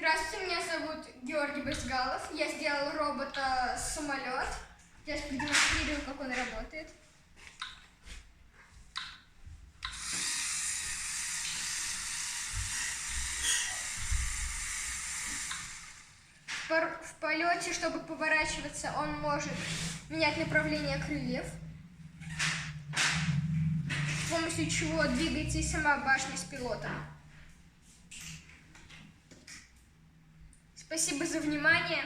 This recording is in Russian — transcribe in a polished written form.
Здравствуйте, меня зовут Георгий Бызгалов. Я сделал робота-самолет. Я продемонстрирую, как он работает. В полете, чтобы поворачиваться, он может менять направление крыльев, с помощью чего двигается и сама башня с пилотом. Спасибо за внимание.